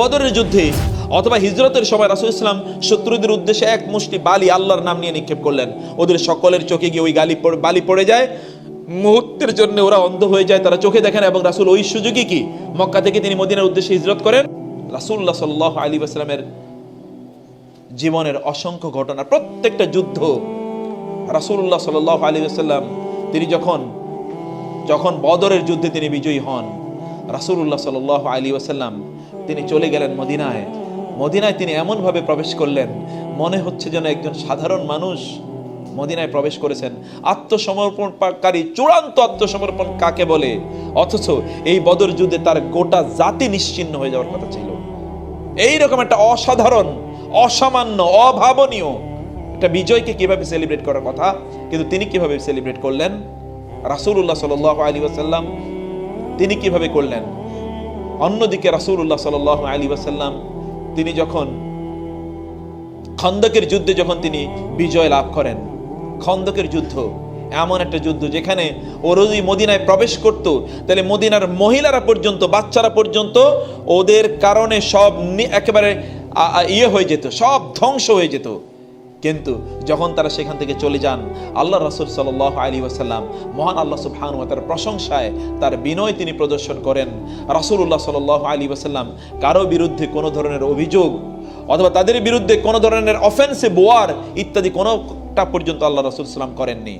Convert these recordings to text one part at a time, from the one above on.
বদরের যুদ্ধে অথবা হিজরতের সময় রাসূল ইসলাম শত্রুদের উদ্দেশ্যে এক মুষ্টি বালি আল্লাহর নাম নিয়ে নিক্ষেপ করলেন। ওদের সকলের চোখে গিয়ে ওই বালি পড়ে যায়, মুহূর্তের জন্য ওরা অন্ধ হয়ে যায়, তারা চোখে দেখেন। এবং রাসূল ওই সুযোগই কি মক্কা থেকে তিনি মদিনার উদ্দেশ্যে হিজরত করেন। রাসূলুল্লাহ সাল্লাল্লাহু আলাইহি ওয়াসাল্লামের জীবনের অসংখ্য ঘটনা, প্রত্যেকটা যুদ্ধ রাসূলুল্লাহ সাল্লাল্লাহু আলাইহি ওয়াসাল্লাম তিনি যখন বদরের যুদ্ধে তিনি বিজয়ী হন, রাসূলুল্লাহ সাল্লাল্লাহু আলাইহি ওয়াসাল্লাম তিনি চলে গেলেন মদিনায়। তিনি এমনভাবে প্রবেশ করলেন, মনে হচ্ছে যেন একজন সাধারণ মানুষ মদিনায় প্রবেশ করেছেন। আত্মসমর্পণকারী, চূড়ান্ত আত্মসমর্পণ কাকে বলে? অথচ এই বদর যুদ্ধে তার গোটা জাতি নিশ্চিহ্ন হয়ে যাওয়ার কথা ছিল। এইরকম একটা অসাধারণ, অসামান্য, অভাবনীয় একটা বিজয়কে কিভাবে সেলিব্রেট করার কথা, কিন্তু তিনি কিভাবে সেলিব্রেট করলেন? রাসূলুল্লাহ সাল্লাল্লাহু আলাইহি ওয়াসাল্লাম তিনি কিভাবে করলেন? অন্যদিকে রাসূলুল্লাহ সাল্লাল্লাহু আলাইহি ওয়াসাল্লাম তিনি যখন খন্দকের যুদ্ধে তিনি বিজয় লাভ করেন, খন্দকের যুদ্ধ এমন একটা যুদ্ধ যেখানে ওরা যদি মদিনায় প্রবেশ করত, তাহলে মদিনার মহিলারা পর্যন্ত, বাচ্চারা পর্যন্ত ওদের কারণে সব একেবারে হয়ে যেত, সব ধ্বংস হয়ে যেত। কিন্তু যখন তারা সেখান থেকে চলে যান, আল্লাহ রাসূল সাল্লাল্লাহু আলাইহি ওয়াসাল্লাম মহান আল্লাহ সুবহানাহু ওয়া তাআলার প্রশংসায় তার বিনয় তিনি প্রদর্শন করেন। রাসূলুল্লাহ সাল্লাল্লাহু আলাইহি ওয়াসাল্লাম কারো বিরুদ্ধে কোনো ধরনের অভিযোগ অথবা তাদের বিরুদ্ধে কোনো ধরনের অফেন্সিভ ওয়ার ইত্যাদি কোনোটা পর্যন্ত আল্লাহ রাসূল সাল্লাম করেননি।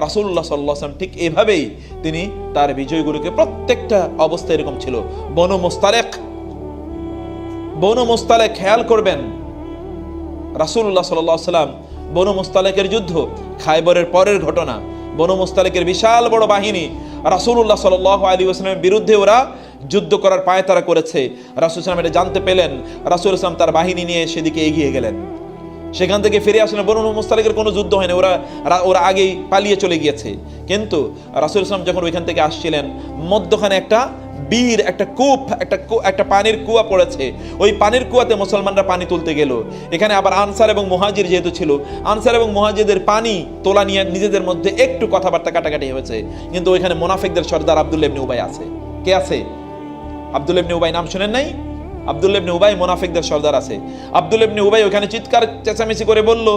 রাসূলুল্লাহ সাল্লাল্লাহু আলাইহি ওয়াসাল্লাম ঠিক এভাবেই তিনি তার বিজয়গুলোকে, প্রত্যেকটা অবস্থা এরকম ছিল। বনু মুস্তালিক খেয়াল করবেন, রাসূলুল্লাহ সাল্লাল্লাহু আলাইহি ওয়াসাল্লাম বনু মুস্তালিকের যুদ্ধ, খায়বরের পরের ঘটনা। বনু মুস্তালিকের বিশাল বড় বাহিনী রাসূলুল্লাহ সাল্লাল্লাহু আলাইহি ওয়াসাল্লামের বিরুদ্ধে ওরা যুদ্ধ করার পায়তারা করেছে। রাসূল সাল্লাল্লাহু আলাইহি ওয়াসাল্লাম এটা জানতে পেলেন, রাসূল সাল্লাল্লাহু তার বাহিনী নিয়ে সেদিকে এগিয়ে গেলেন। সেখান থেকে ফিরে আসলেন। বনু মুস্তালিকের কোনো যুদ্ধ হয়নি, ওরা আগেই পালিয়ে চলে গিয়েছে। কিন্তু রাসূল সাল্লাল্লাহু যখন ওইখান থেকে আসছিলেন, মধ্যখানে একটা বীর, একটা পানির কুয়া পড়েছে। ওই পানির কুয়াতে মুসলমানরা পানি তুলতে গেল। এখানে আবার আনসার এবং মুহাজির যেহেতু ছিল, আনসার এবং মুহাজিরদের পানি তোলা নিয়ে নিজেদের মধ্যে একটু কথাবার্তা কাটাকাটি হয়েছে। কিন্তু ওইখানে মুনাফিকদের সর্দার আব্দুল্লাহ ইবনে উবাই আছে। কে আছে? আব্দুল্লাহ ইবনে উবাই, নাম শুনেন নাই? আব্দুল্লাহ ইবনে উবাই মুনাফিকদের সর্দার আছে। আব্দুল্লাহ ইবনে উবাই ওখানে চিৎকার চেঁচামেচি করে বলল,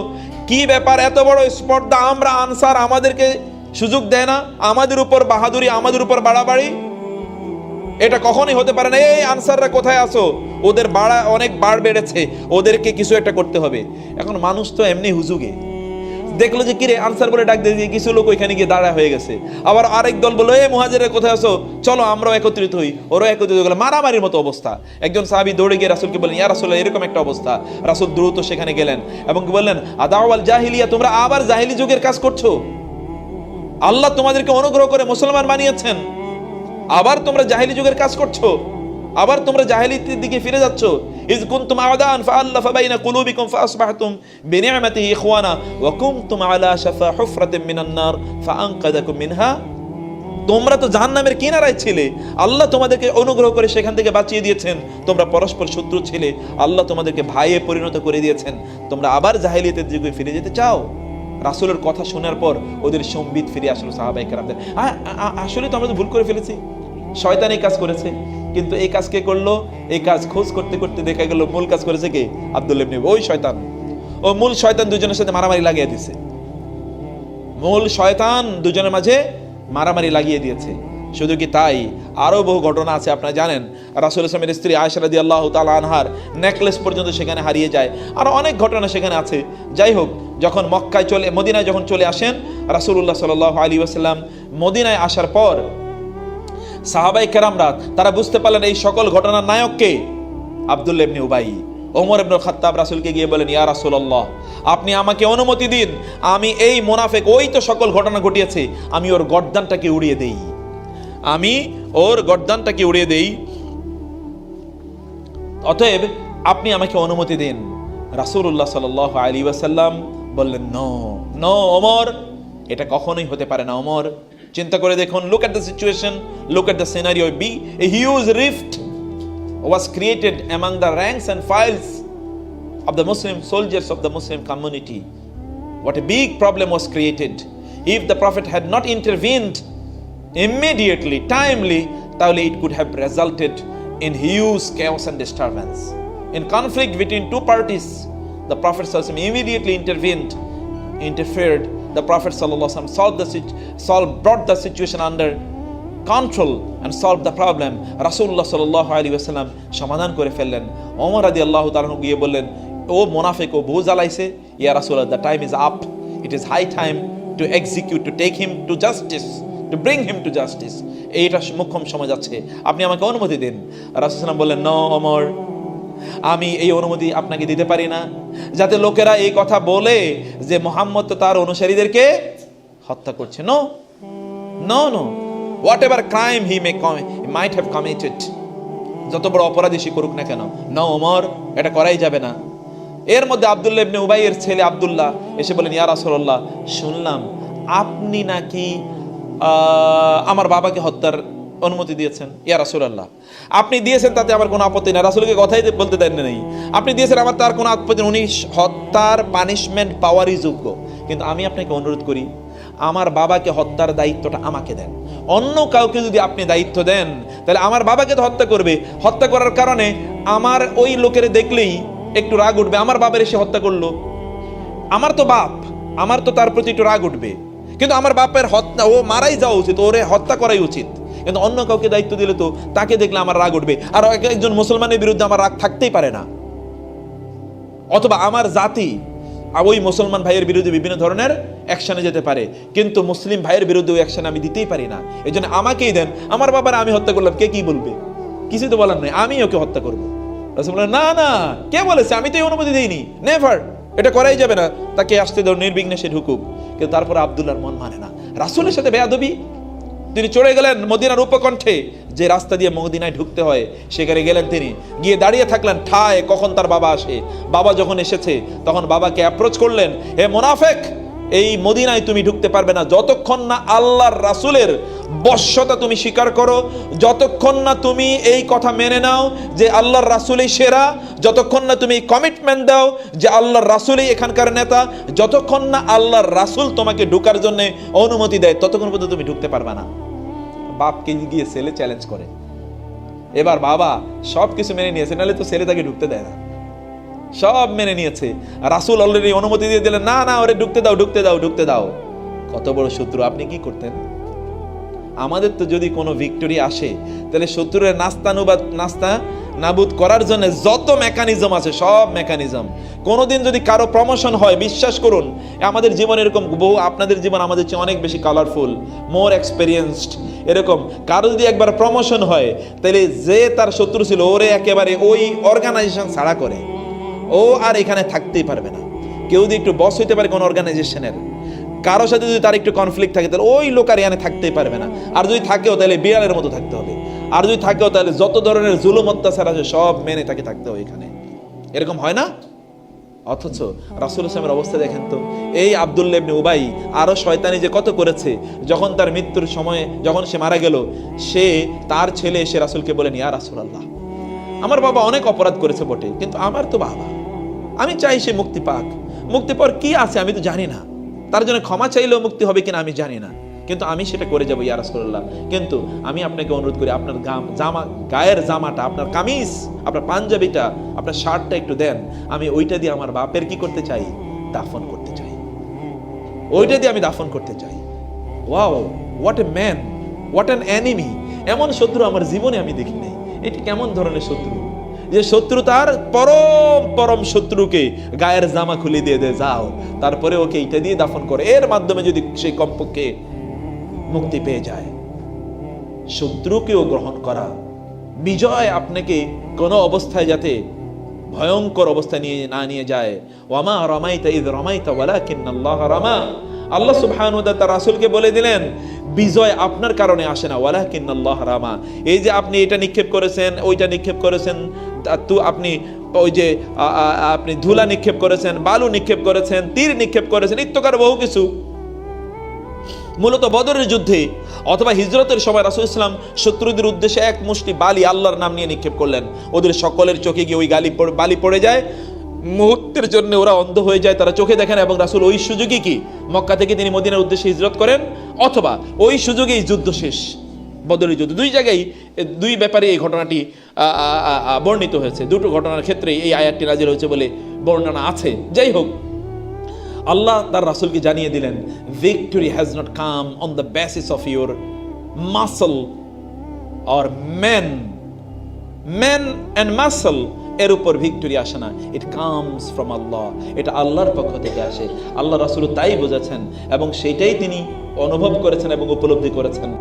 কি ব্যাপার, এত বড় স্পর্ধা, আমরা আনসার, আমাদেরকে সুযোগ দেয় না, আমাদের উপর বাহাদুরি, আমাদের উপর বাড়াবাড়ি, এটা কখনোই হতে পারে না। এই আনসাররা কোথায় আছো? ওদের অনেক বাড় বেড়েছে, ওদেরকে কিছু একটা করতে হবে। এখন মানুষ তো এমনি হুজুগে দেখলো যে কিরে আনসার বলে ডাক দিয়ে কিছু লোক ওইখানে গিয়ে দাঁড়া হয়ে গেছে। আবার আরেক দল বললো, এই মুহাজিররা কোথায় আছো, চলো আমরাও একত্রিত হই। ওরাও একত্রিত হয়ে গেল, মারামারির মতো অবস্থা। একজন সাহাবী দৌড়ে গিয়ে রাসূলকে বললেন, ইয়া রাসূলুল্লাহ, এরকম একটা অবস্থা। রাসূল দ্রুত সেখানে গেলেন এবং বললেন, আদাওয়াল জাহিলিয়া, তোমরা আবার জাহিলি যুগের কাজ করছো। আল্লাহ তোমাদেরকে অনুগ্রহ করে মুসলমান বানিয়েছেন, আবার তোমরা জাহেলি যুগের কাজ করছো, আবার তোমরা জাহেলিয়াতের দিকে ফিরে যাচ্ছ। ইজ কুনতুম আদান ফাআল্লাফা বাইনা কুলুবিকুম ফাআসবাহতুম বিনি'মাতিহি ইখওয়ানা ওয়া কুনতুম আলা শাফা হুফরাতিন মিনান নার ফাআনকাযাকুম মিনহা। তোমরা তো জাহান্নামের কিনারায় ছিলে, আল্লাহ তোমাদেরকে অনুগ্রহ করে সেখান থেকে বাঁচিয়ে দিয়েছেন। তোমরা পরস্পর শত্রু ছিলে, আল্লাহ তোমাদেরকে ভাইয়ে পরিণত করে দিয়েছেন। তোমরা আবার জাহেলিয়াতের দিকে ফিরে যেতে চাও? রাসূলের কথা শোনার পর ওদের সম্বিত ফিরে আসলো সাহাবায়ে কেরামদের। আসলে তো আমরা ভুল করে ফেলেছি, শয়তান এই কাজ করেছে। কিন্তু এই কাজ কে করলো? এই কাজ খোঁজ করতে করতে দেখা গেল মূল কাজ করেছে কে? আব্দুল্লাহ ইবনে ওই শয়তান। ও মূল শয়তান দুজনের সাথে মারামারি লাগিয়ে দিয়েছে। মূল শয়তান দুজনের মাঝে মারামারি লাগিয়ে দিয়েছে। শুধু কি তাই, আরো বহু ঘটনা আছে। আপনারা জানেন রাসূল সাল্লাল্লাহু আলাইহি ওয়াসাল্লামের স্ত্রী আয়েশা রাদিয়াল্লাহু তাআলা আনহার নেকলেস পর্যন্ত সেখানে হারিয়ে যায়। আর অনেক ঘটনা সেখানে আছে। যাই হোক, যখন মদিনায় যখন চলে আসেন রাসূলুল্লাহ সাল্লাল্লাহু আলাইহি ওয়াসাল্লাম, মদিনায় আসার পর সাহাবায়ে কেরামরা তারা বুঝতে পারলেন এই সকল ঘটনার নায়ক কে? আব্দুল্লাহ ইবনে উবাই। ওমর ইবনে খাত্তাব রাসূলকে গিয়ে বলেন, ইয়া রাসূলুল্লাহ, আপনি আমাকে অনুমতি দিন, আমি এই মুনাফিক, ওই তো সকল ঘটনা ঘটিয়েছে, আমি ওর গর্দানটাকে উড়িয়ে দেই, অতএব আপনি আমাকে অনুমতি দিন। রাসূলুল্লাহ সাল্লাল্লাহু আলাইহি ওয়াসাল্লাম বললেন, নো ওমর, এটা কখনোই হতে পারে না। ওমর, চিন্তা করে দেখুন, look at the situation, look at the scenario. A huge rift was created among the ranks and files of the Muslim soldiers of the Muslim community. What a big problem was created. If the Prophet had not intervened immediately, timely, তাহলে it could have resulted in huge chaos and disturbance. In conflict between two parties, the Prophet ﷺ immediately interfered. The Prophet ﷺ brought the situation under control and solved the problem. Rasulullah sallallahu alaihi wasallam সমাধান করে ফেললেন। ওমর রাদিয়াল্লাহু তাআলা গিয়ে বললেন, ও মুনাফিক, ও বহু জ্বালাইছে, ইয়া রাসূলুল্লাহ, the time is up, it is high time to execute, to take him to justice, to bring him to justice. এইটা মুখ্যম সময় যাচ্ছে, আপনি আমাকে অনুমতি দিন। রাসূল সাল্লাল্লাহু বললেন, নো ওমর, আমি এই অনুমতি আপনাকে দিতে পারি না, যাতে লোকেরা এই কথা বলে যে মুহাম্মদ তো তার অনুসারীদেরকে হত্যা করছে। No no no, whatever crime he might have committed, যত বড় অপরাধী সে করুক না কেন, না ওমর, এটা করাই যাবে না। এর মধ্যে আব্দুল্লাহ ইবনে উবাইয়ের ছেলে আব্দুল্লাহ এসে বলেন, ইয়া রাসূলুল্লাহ, শুনলাম আপনি নাকি আমার বাবাকে হত্যার অনুমতি দিয়েছেন। ইয়া রাসূলুল্লাহ, আপনি দিয়েছেন তাতে আমার কোনো আপত্তি নেই, রাসূলকে কথাই বলতে দেন নাই, আপনি দিয়েছেন, আমার তার কোনো আপত্তি, উনি হত্যার পানিশমেন্ট পাওয়ারই যোগ্য, কিন্তু আমি আপনাকে অনুরোধ করি, আমার বাবাকে হত্যার দায়িত্বটা আমাকে দেন। অন্য কাউকে যদি আপনি দায়িত্ব দেন, তাহলে আমার বাবাকে তো হত্যা করবে, হত্যা করার কারণে আমার ওই লোকের দেখলেই একটু রাগ উঠবে, আমার বাবার এসে হত্যা করলো, আমার তো বাপ, আমার তো তার প্রতি একটু রাগ উঠবে, কিন্তু আমার বাপের হত্যা, ও মারাই যাওয়া উচিত, ওরে হত্যা করাই উচিত। কিন্তু অন্য কাউকে দায়িত্ব দিলে তো তাকে দেখলে আমার রাগ উঠবে, আর একজন মুসলমানের বিরুদ্ধে আমার রাগ থাকতেই পারে না, অথবা আমার জাতি ওই মুসলমান ভাইয়ের বিরুদ্ধে বিভিন্ন ধরনের অ্যাকশনে যেতে পারে, কিন্তু মুসলিম ভাইয়ের বিরুদ্ধে ওই অ্যাকশন আমি দিতেই পারি না। এই জন্য আমাকেই দেন, আমার বাবার আমি হত্যা করলাম, কে কি বলবে, কিছু তো বলার নাই, আমি ওকে হত্যা করবো। রাসূল বললেন, না না, কে বলেছে, আমি তো এই অনুমতি দিইনি, নেভার, এটা করাই যাবে না, তাকে আসতে দাও, নির্বিঘ্নে সে ঢুকুক। কিন্তু তারপরে আব্দুল্লাহর মন মানে না, রাসূলের সাথে বেয়াদবি। তিনি চলে গেলেন মদিনার উপকণ্ঠে, যে রাস্তা দিয়ে মদিনায় ঢুকতে হয় সেখানে গেলেন, তিনি গিয়ে দাঁড়িয়ে থাকলেন ঠায়, কখন তার বাবা আসে। বাবা যখন এসেছে তখন বাবাকে অ্যাপ্রোচ করলেন, হে মুনাফিক, এই মদিনায় তুমি ঢুকতে পারবে না যতক্ষণ না আল্লাহর রাসূলের বশ্যতা তুমি স্বীকার করো, যতক্ষণ না তুমি এই কথা মেনে নাও যে আল্লাহর রাসূলই সেরা, যতক্ষণ না তুমি কমিটমেন্ট দাও যে আল্লাহর রাসূলই এখানকার নেতা, যতক্ষণ না আল্লাহর রাসূল তোমাকে ঢোকার জন্য অনুমতি দেয়, ততক্ষণ পর্যন্ত তুমি ঢুকতে পারবে না। বাপকে গিয়ে ছেলে চ্যালেঞ্জ করে। এবার বাবা সবকিছু মেনে নিয়েছে, নাহলে তো ছেলে তাকে ঢুকতে দেয় না, সব মেনে নিয়েছে। রাসূল অলরেডি অনুমতি দিয়ে দিলেন, না না, ওরে ঢুকতে দাও, ঢুকতে দাও, ঢুকতে দাও। কত বড় শত্রু, আপনি কি করতেন? আমাদের তো যদি কোনো ভিক্টোরি আসে, তাহলে শত্রুর নাস্তা নাবুদ করার জন্য যত মেকানিজম আছে, সব মেকানিজম। কোনোদিন যদি কারো প্রমোশন হয়, বিশ্বাস করুন, আমাদের জীবন এরকম বহু, আপনাদের জীবন আমাদের চেয়ে অনেক বেশি কালারফুল, মোর এক্সপেরিয়েন্সড। এরকম কারো যদি একবার প্রমোশন হয়, তাহলে যে তার শত্রু ছিল, ওরে একেবারে ওই অর্গানাইজেশন ছাড়া করে, ও আর এখানে থাকতেই পারবে না। কেউ যদি একটু বস হইতে পারে কোন অর্গানাইজেশনের, কারোর সাথে যদি তার একটু কনফ্লিক্ট থাকে, তাহলে ওই লোক আর এখানে থাকতেই পারবে না। আর যদি থাকেও তাহলে বিড়ালের মতো থাকতে হবে, আর যদি থাকেও তাহলে যত ধরনের জুলুম অত্যাচার আছে সব মেনে তাকে থাকতে হবে এখানে। এরকম হয় না? অথচ রাসূল সাল্লাল্লাহু অবস্থা দেখেন তো, এই আব্দুল্লাহ ইবনে উবাই আরো শয়তানি যে কত করেছে। যখন তার মৃত্যুর সময়ে, যখন সে মারা গেল, সে তার ছেলে এসে রাসূলকে বলেন, ইয়া রাসূলুল্লাহ, আমার বাবা অনেক অপরাধ করেছে বটে, কিন্তু আমার তো বাবা, আমি চাই সে মুক্তি পাক। মুক্তি পাওয়ার কি আছে আমি তো জানি না, তার জন্য ক্ষমা চাইলেও মুক্তি হবে কিনা আমি জানি না, কিন্তু আমি সেটা করে যাবো ইয়া রাসূলুল্লাহ। কিন্তু আমি আপনাকে অনুরোধ করি, আপনার গায়ের জামাটা, আপনার কামিজ, আপনার পাঞ্জাবিটা, আপনার শার্টটা একটু দেন, আমি ওইটা দিয়ে আমার বাপের কি করতে চাই, দাফন করতে চাই, ওইটা দিয়ে আমি দাফন করতে চাই। Wow, what a man, what an enemy. এমন শত্রু আমার জীবনে আমি দেখি নাই। এটি কেমন ধরনের শত্রু, যে শত্রু তার পরম শত্রুকে গায়ের জামা খুলে দিয়ে দেয়, যাও, তারপরে ওকে এটা দিয়ে দাফন করে, এর মাধ্যমে যদি সেই কমপক্ষে মুক্তি পেয়ে যায়। শত্রুকেও গ্রহণ করা, বিজয় আপনাকে কোনো অবস্থায় যাতে ভয়ঙ্কর অবস্থায় নিয়ে যায়। ওয়ামা রামাইতা ইয রামাইতা ওয়ালাকিন্নাল্লাহ রামা। আল্লাহ সুবহানাহু ওয়া তাআলা রাসূলকে বলে দিলেন, বিজয় আপনার কারণে আসে না, ওয়ালাকিন্নাল্লাহ রামা। এই যে আপনি এটা নিক্ষেপ করেছেন, ওইটা নিক্ষেপ করেছেন, আপনি ওই যে আপনি ধুলা নিক্ষেপ করেছেন, বালু নিক্ষেপ করেছেন, তীর নিক্ষেপ করেছেন, ইত্যাদি বহু কিছু, মূলত বদরের যুদ্ধে অথবা হিজরতের সময় রাসূল ইসলাম শত্রুদের উদ্দেশ্যে এক মুষ্টি বালি আল্লাহর নাম নিয়ে নিক্ষেপ করলেন। ওদের সকলের চোখে গিয়ে ওই বালি পড়ে যায়, মুহূর্তের জন্য ওরা অন্ধ হয়ে যায়, তারা চোখে দেখেন। এবং রাসূল ওই সুযোগই কি, মক্কা থেকে তিনি মদিনার উদ্দেশ্যে হিজরত করেন, অথবা ওই সুযোগেই যুদ্ধ শেষ। বদরের যুদ্ধ, দুই জায়গায় দুই ব্যাপারে এই ঘটনাটি বর্ণিত হয়েছে। দুটো ঘটনার ক্ষেত্রে এই আয়াতটি নাজিল হয়েছে বলে বর্ণনা আছে। যাই হোক, আল্লাহ তার রাসূলকে জানিয়ে দিলেন, victory has not come on the basis of your muscle or man and muscle, এর উপর ভিক্টরি আসে না, ইট কামস ফ্রম আল্লাহ, এটা আল্লাহর পক্ষ থেকে আসে। আল্লাহ রাসূল তাই বোঝাচ্ছেন এবং সেইটাই তিনি অনুভব করেছেন এবং উপলব্ধি করেছেন।